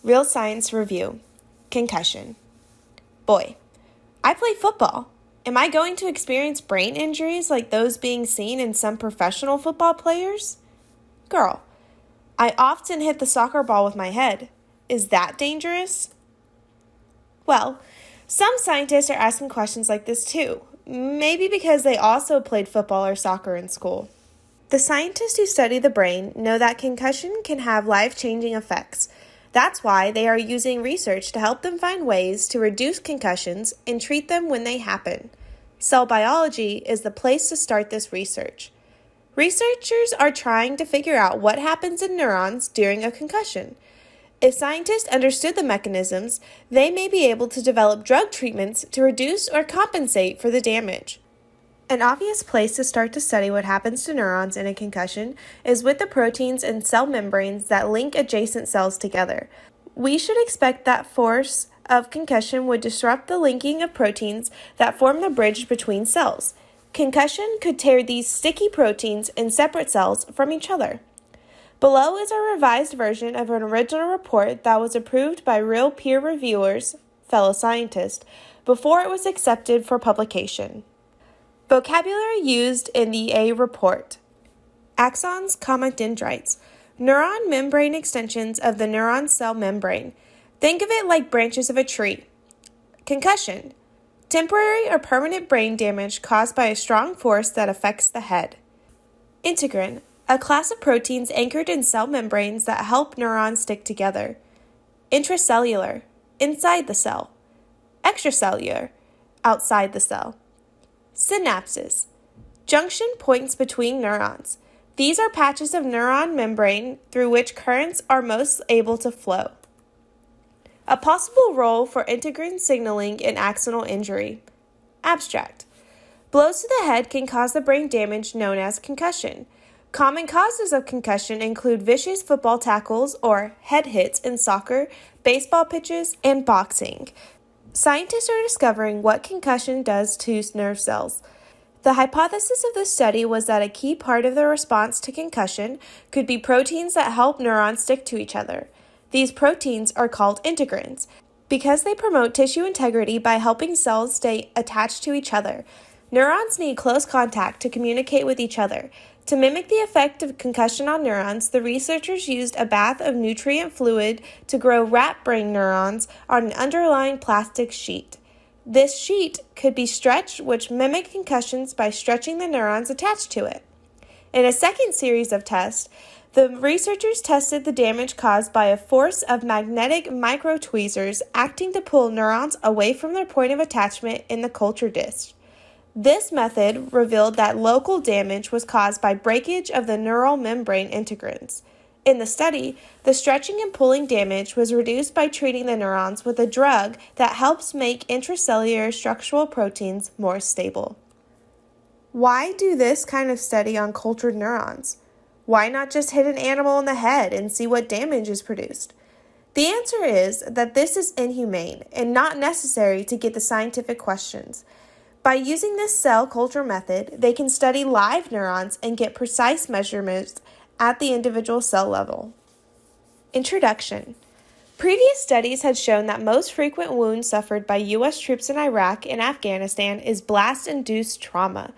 Real Science Review. Concussion. Boy, I play football. Am I going to experience brain injuries like those being seen in some professional football players? Girl, I often hit the soccer ball with my head. Is that dangerous? Well, some scientists are asking questions like this too, maybe because they also played football or soccer in school. The scientists who study the brain know that concussion can have life-changing effects. That's why they are using research to help them find ways to reduce concussions and treat them when they happen. Cell biology is the place to start this research. Researchers are trying to figure out what happens in neurons during a concussion. If scientists understood the mechanisms, they may be able to develop drug treatments to reduce or compensate for the damage. An obvious place to start to study what happens to neurons in a concussion is with the proteins and cell membranes that link adjacent cells together. We should expect that force of concussion would disrupt the linking of proteins that form the bridge between cells. Concussion could tear these sticky proteins in separate cells from each other. Below is a revised version of an original report that was approved by real peer reviewers, fellow scientists, before it was accepted for publication. Vocabulary used in the A report. Axons, dendrites. Neuron membrane extensions of the neuron cell membrane. Think of it like branches of a tree. Concussion. Temporary or permanent brain damage caused by a strong force that affects the head. Integrin. A class of proteins anchored in cell membranes that help neurons stick together. Intracellular. Inside the cell. Extracellular. Outside the cell. Synapses. Junction points between neurons. These are patches of neuron membrane through which currents are most able to flow. A possible role for integrin signaling in axonal injury. Abstract. Blows to the head can cause the brain damage known as concussion. Common causes of concussion include vicious football tackles or head hits in soccer, baseball pitches, and boxing. Scientists are discovering what concussion does to nerve cells. The hypothesis of this study was that a key part of the response to concussion could be proteins that help neurons stick to each other. These proteins are called integrins because they promote tissue integrity by helping cells stay attached to each other. Neurons need close contact to communicate with each other. To mimic the effect of concussion on neurons, the researchers used a bath of nutrient fluid to grow rat brain neurons on an underlying plastic sheet. This sheet could be stretched, which mimicked concussions by stretching the neurons attached to it. In a second series of tests, the researchers tested the damage caused by a force of magnetic microtweezers acting to pull neurons away from their point of attachment in the culture dish. This method revealed that local damage was caused by breakage of the neural membrane integrins. In the study, the stretching and pulling damage was reduced by treating the neurons with a drug that helps make intracellular structural proteins more stable. Why do this kind of study on cultured neurons? Why not just hit an animal in the head and see what damage is produced? The answer is that this is inhumane and not necessary to get the scientific questions. By using this cell culture method, they can study live neurons and get precise measurements at the individual cell level. Introduction. Previous studies had shown that most frequent wounds suffered by U.S. troops in Iraq and Afghanistan is blast-induced trauma.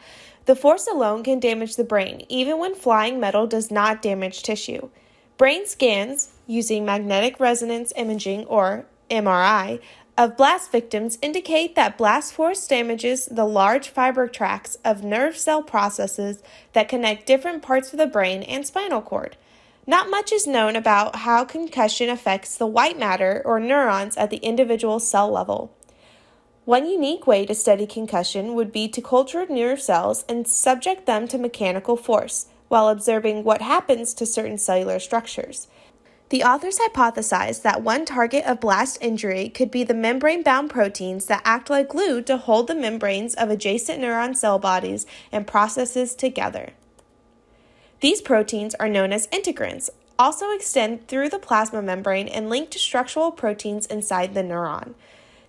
The force alone can damage the brain, even when flying metal does not damage tissue. Brain scans, using magnetic resonance imaging or MRI, of blast victims indicate that blast force damages the large fiber tracts of nerve cell processes that connect different parts of the brain and spinal cord. Not much is known about how concussion affects the white matter or neurons at the individual cell level. One unique way to study concussion would be to culture nerve cells and subject them to mechanical force, while observing what happens to certain cellular structures. The authors hypothesized that one target of blast injury could be the membrane-bound proteins that act like glue to hold the membranes of adjacent neuron cell bodies and processes together. These proteins are known as integrins, also extend through the plasma membrane and link to structural proteins inside the neuron.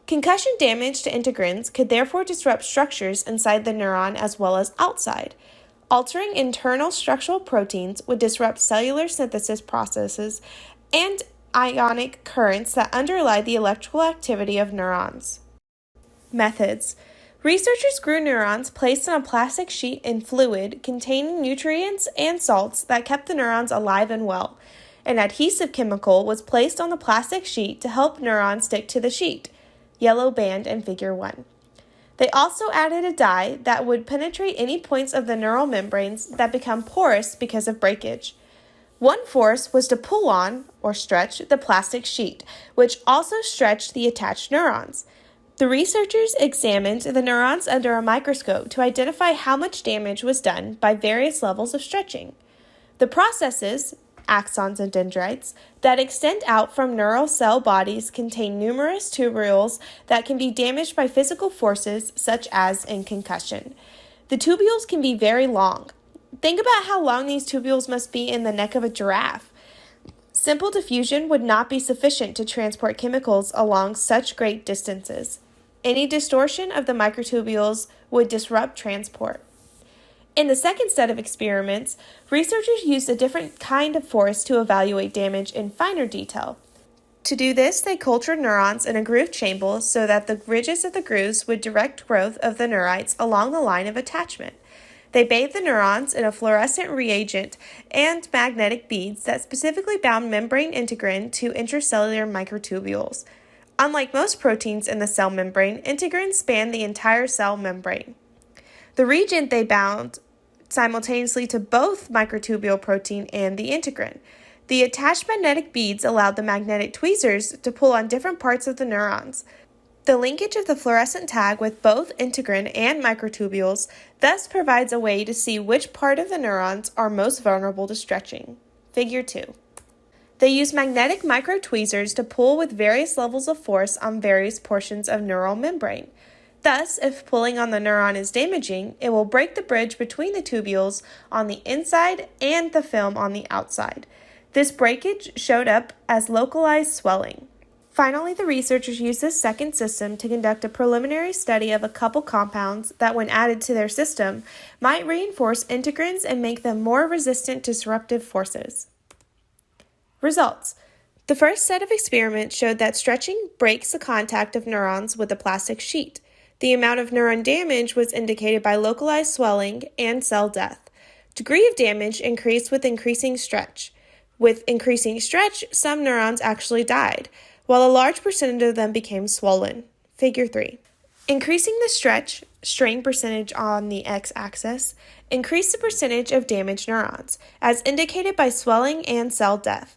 Concussion damage to integrins could therefore disrupt structures inside the neuron as well as outside. Altering internal structural proteins would disrupt cellular synthesis processes and ionic currents that underlie the electrical activity of neurons. Methods. Researchers grew neurons placed on a plastic sheet in fluid containing nutrients and salts that kept the neurons alive and well. An adhesive chemical was placed on the plastic sheet to help neurons stick to the sheet. Yellow band in Figure 1. They also added a dye that would penetrate any points of the neural membranes that become porous because of breakage. One force was to pull on, or stretch, the plastic sheet, which also stretched the attached neurons. The researchers examined the neurons under a microscope to identify how much damage was done by various levels of stretching. The processes, axons and dendrites, that extend out from neural cell bodies contain numerous tubules that can be damaged by physical forces such as in concussion. The tubules can be very long. Think about how long these tubules must be in the neck of a giraffe. Simple diffusion would not be sufficient to transport chemicals along such great distances. Any distortion of the microtubules would disrupt transport. In the second set of experiments, researchers used a different kind of force to evaluate damage in finer detail. To do this, they cultured neurons in a groove chamber so that the ridges of the grooves would direct growth of the neurites along the line of attachment. They bathed the neurons in a fluorescent reagent and magnetic beads that specifically bound membrane integrin to intracellular microtubules. Unlike most proteins in the cell membrane, integrins span the entire cell membrane. The reagent they bound simultaneously to both microtubule protein and the integrin. The attached magnetic beads allowed the magnetic tweezers to pull on different parts of the neurons. The linkage of the fluorescent tag with both integrin and microtubules thus provides a way to see which part of the neurons are most vulnerable to stretching. Figure 2. They use magnetic microtweezers to pull with various levels of force on various portions of neural membrane. Thus, if pulling on the neuron is damaging, it will break the bridge between the tubules on the inside and the film on the outside. This breakage showed up as localized swelling. Finally, the researchers used this second system to conduct a preliminary study of a couple compounds that, when added to their system, might reinforce integrins and make them more resistant to disruptive forces. Results. The first set of experiments showed that stretching breaks the contact of neurons with the plastic sheet. The amount of neuron damage was indicated by localized swelling and cell death. Degree of damage increased with increasing stretch. With increasing stretch, some neurons actually died, while a large percentage of them became swollen. Figure 3. Increasing the stretch, strain percentage on the x-axis, increased the percentage of damaged neurons, as indicated by swelling and cell death.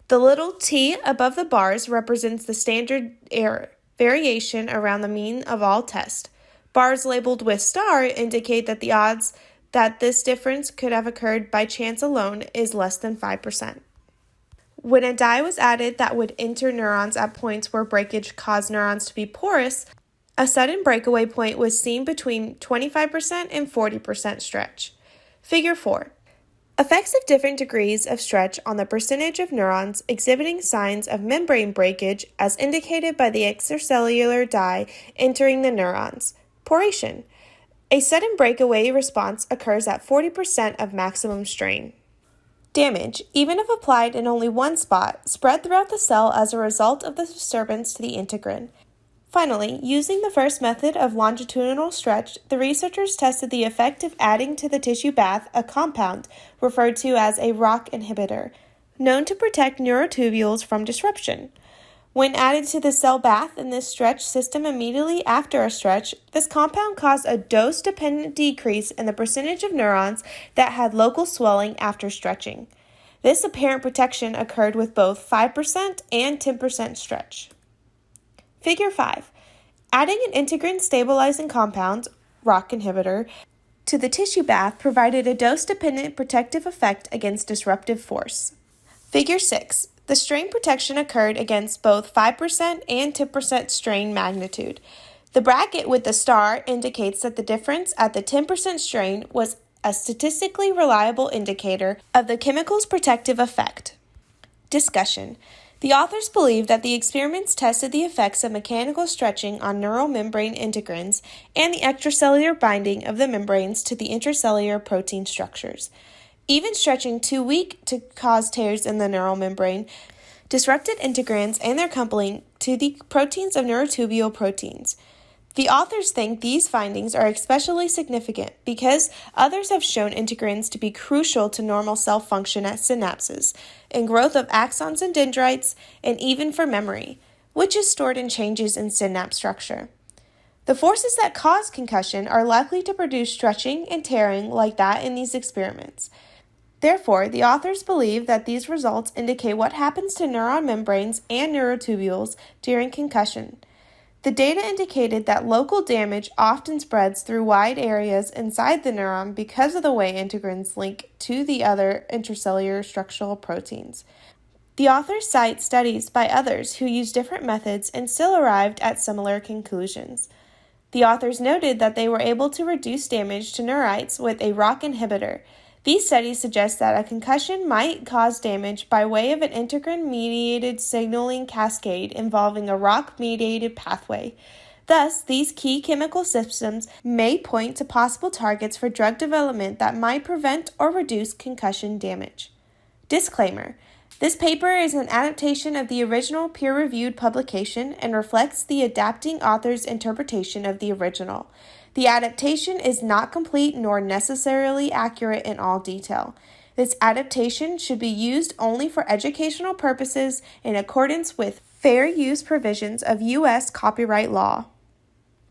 The little t above the bars represents the standard error, variation around the mean of all tests. Bars labeled with star indicate that the odds that this difference could have occurred by chance alone is less than 5%. When a dye was added that would enter neurons at points where breakage caused neurons to be porous, a sudden breakaway point was seen between 25% and 40% stretch. Figure 4. Effects of different degrees of stretch on the percentage of neurons exhibiting signs of membrane breakage as indicated by the extracellular dye entering the neurons. Poration. A sudden breakaway response occurs at 40% of maximum strain. Damage, even if applied in only one spot, spread throughout the cell as a result of the disturbance to the integrin. Finally, using the first method of longitudinal stretch, the researchers tested the effect of adding to the tissue bath a compound referred to as a ROCK inhibitor, known to protect neurotubules from disruption. When added to the cell bath in this stretch system immediately after a stretch, this compound caused a dose-dependent decrease in the percentage of neurons that had local swelling after stretching. This apparent protection occurred with both 5% and 10% stretch. Figure 5. Adding an integrin stabilizing compound, ROCK inhibitor, to the tissue bath provided a dose-dependent protective effect against disruptive force. Figure 6. The strain protection occurred against both 5% and 10% strain magnitude. The bracket with the star indicates that the difference at the 10% strain was a statistically reliable indicator of the chemical's protective effect. Discussion. The authors believe that the experiments tested the effects of mechanical stretching on neural membrane integrins and the extracellular binding of the membranes to the intracellular protein structures. Even stretching too weak to cause tears in the neural membrane disrupted integrins and their coupling to the proteins of neurotubule proteins. The authors think these findings are especially significant because others have shown integrins to be crucial to normal cell function at synapses, in growth of axons and dendrites, and even for memory, which is stored in changes in synapse structure. The forces that cause concussion are likely to produce stretching and tearing like that in these experiments. Therefore, the authors believe that these results indicate what happens to neuron membranes and neurotubules during concussion. The data indicated that local damage often spreads through wide areas inside the neuron because of the way integrins link to the other intracellular structural proteins. The authors cite studies by others who used different methods and still arrived at similar conclusions. The authors noted that they were able to reduce damage to neurites with a ROCK inhibitor. These studies suggest that a concussion might cause damage by way of an integrin-mediated signaling cascade involving a ROCK-mediated pathway. Thus, these key chemical systems may point to possible targets for drug development that might prevent or reduce concussion damage. Disclaimer: this paper is an adaptation of the original peer-reviewed publication and reflects the adapting author's interpretation of the original. The adaptation is not complete nor necessarily accurate in all detail. This adaptation should be used only for educational purposes in accordance with fair use provisions of U.S. copyright law.